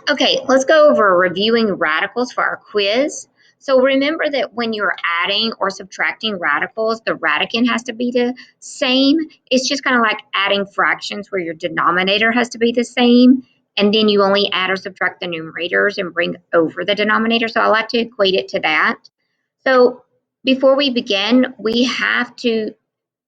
Okay, let's go over reviewing radicals for our quiz. So remember that when you're adding or subtracting radicals, the radicand has to be the same. It's just kind of like adding fractions where your denominator has to be the same, and then you only add or subtract the numerators and bring over the denominator. So I like to equate it to that. So before we begin, we have to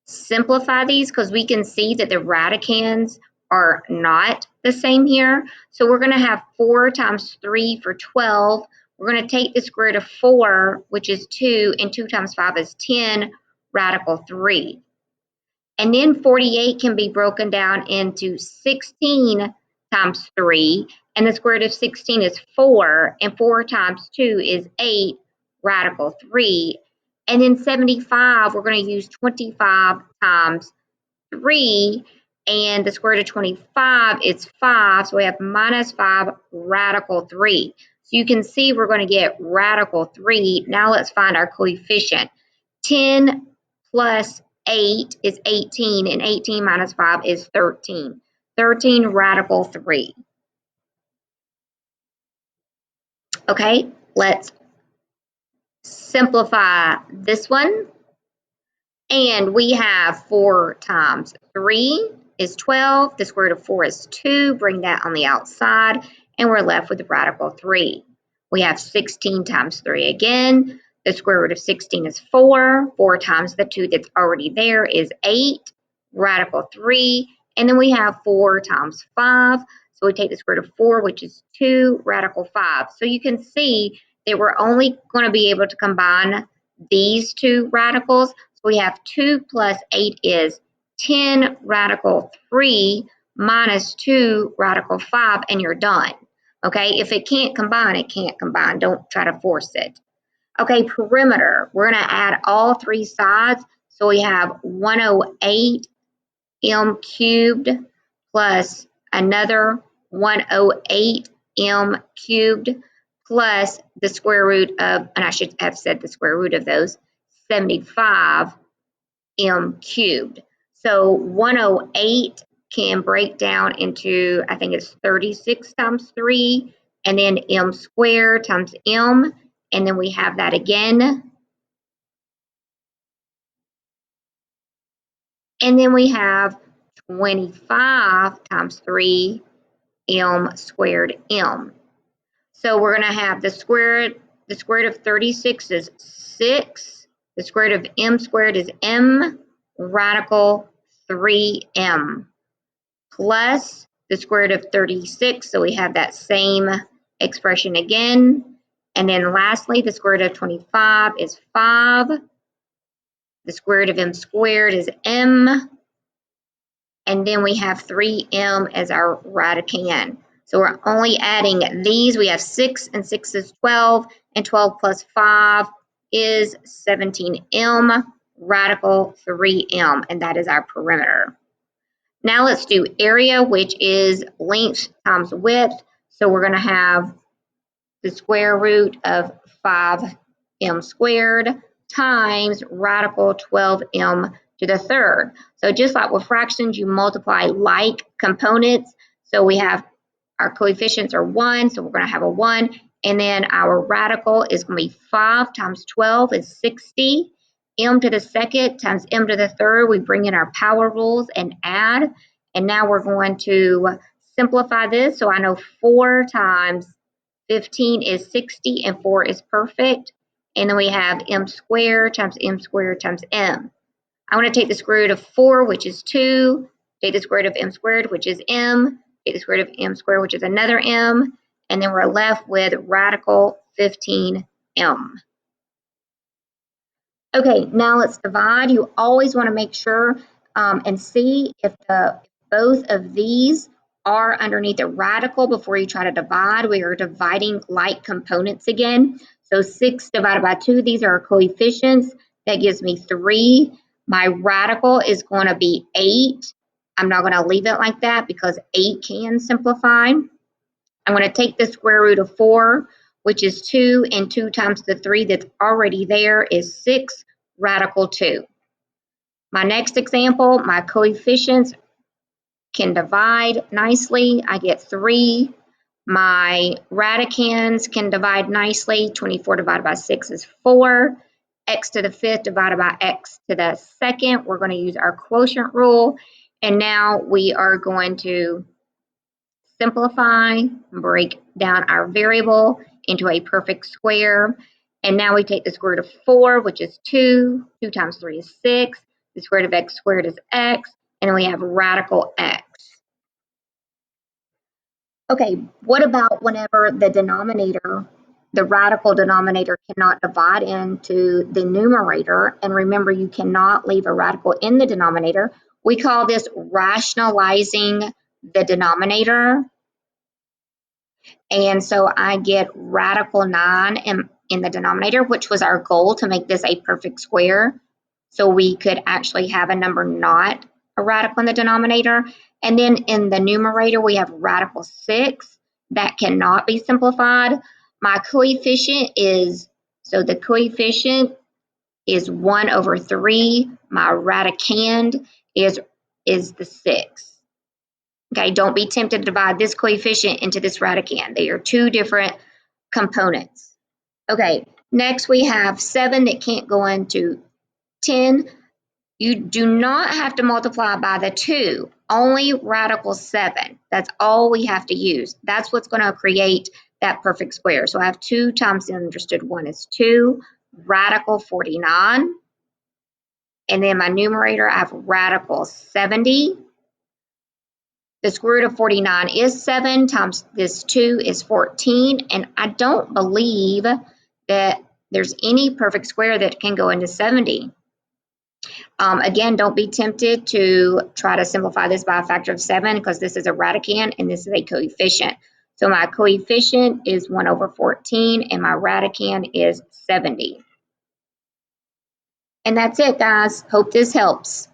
simplify these because we can see that the radicands are not the same here. So we're going to have 4 times 3 for 12. We're going to take the square root of 4, which is 2, and 2 times 5 is 10, radical 3. And then 48 can be broken down into 16 times 3, and the square root of 16 is 4, and 4 times 2 is 8, radical 3. And then 75, we're going to use 25 times 3, and the square root of 25 is 5, so we have minus 5, radical 3. So you can see we're going to get radical 3. Now let's find our coefficient. 10 plus 8 is 18, and 18 minus 5 is 13. 13 radical 3. Okay, let's simplify this one. And we have 4 times 3 is 12. The square root of 4 is 2. Bring that on the outside, and we're left with radical 3. We have 16 times 3 again. The square root of 16 is 4. 4 times the 2 that's already there is 8, radical 3. And then we have 4 times 5. So we take the square root of 4, which is 2, radical 5. So you can see that we're only going to be able to combine these two radicals. So we have 2 plus 8 is 10, radical 3 minus 2, radical 5, and you're done. Okay, if it can't combine, it can't combine. Don't try to force it. Okay, perimeter. We're going to add all 3 sides. So we have 108 m cubed plus another 108 m cubed plus the square root of, and I should have said the square root of those, 75 m cubed. So 108 can break down into, I think it's 36 times 3, and then m squared times m, and then we have that again. And then we have 25 times 3, m squared m. So we're going to have the square root of 36 is 6. The square root of m squared is m, radical 3m, plus the square root of 36. So we have that same expression again. And then lastly, the square root of 25 is 5. The square root of m squared is m. And then we have 3m as our radicand. So we're only adding these. We have 6, and 6 is 12, and 12 plus 5 is 17m, radical 3m, and that is our perimeter. Now let's do area, which is length times width. So we're going to have the square root of 5m squared times radical 12m to the third. So just like with fractions, you multiply like components. So we have our coefficients are 1, so we're going to have a 1. And then our radical is going to be 5 times 12 is 60. M to the second times m to the third. We bring in our power rules and add. And now we're going to simplify this. So I know 4 times 15 is 60, and 4 is perfect. And then we have m squared times m squared times m. I want to take the square root of 4, which is 2, take the square root of m squared, which is m, take the square root of m squared, which is another m, and then we're left with radical 15m. Okay, now let's divide. You always want to make sure and see if both of these are underneath a radical before you try to divide. We are dividing like components again. So 6 divided by 2, these are our coefficients. That gives me 3. My radical is going to be 8. I'm not going to leave it like that because 8 can simplify. I'm going to take the square root of 4, which is 2, and 2 times the 3 that's already there is 6, radical 2. My next example, my coefficients can divide nicely. I get 3 My radicands can divide nicely. 24 divided by 6 is 4. X to the 5th divided by x to the 2nd. We're going to use our quotient rule. And now we are going to simplify, break down our variable into a perfect square. And now we take the square root of 4, which is 2. 2 times 3 is 6. The square root of x squared is x. And then we have radical x. Okay, what about whenever the radical denominator cannot divide into the numerator? And remember, you cannot leave a radical in the denominator. We call this rationalizing the denominator. And so I get radical 9 in the denominator, which was our goal, to make this a perfect square. So we could actually have a number not a radical in the denominator. And then in the numerator, we have radical 6. That cannot be simplified. My coefficient is, so the coefficient is 1 over 3. My radicand is the 6. Okay, don't be tempted to divide this coefficient into this radicand. They are two different components. Okay, next we have 7 that can't go into 10. You do not have to multiply by the 2, only radical 7. That's all we have to use. That's what's going to create that perfect square. So I have 2 times the understood 1 is 2, radical 49. And then my numerator, I have radical 70. The square root of 49 is 7 times this 2 is 14. And I don't believe that there's any perfect square that can go into 70. Again, don't be tempted to try to simplify this by a factor of 7 because this is a radicand and this is a coefficient. So my coefficient is 1 over 14 and my radicand is 70. And that's it, guys. Hope this helps.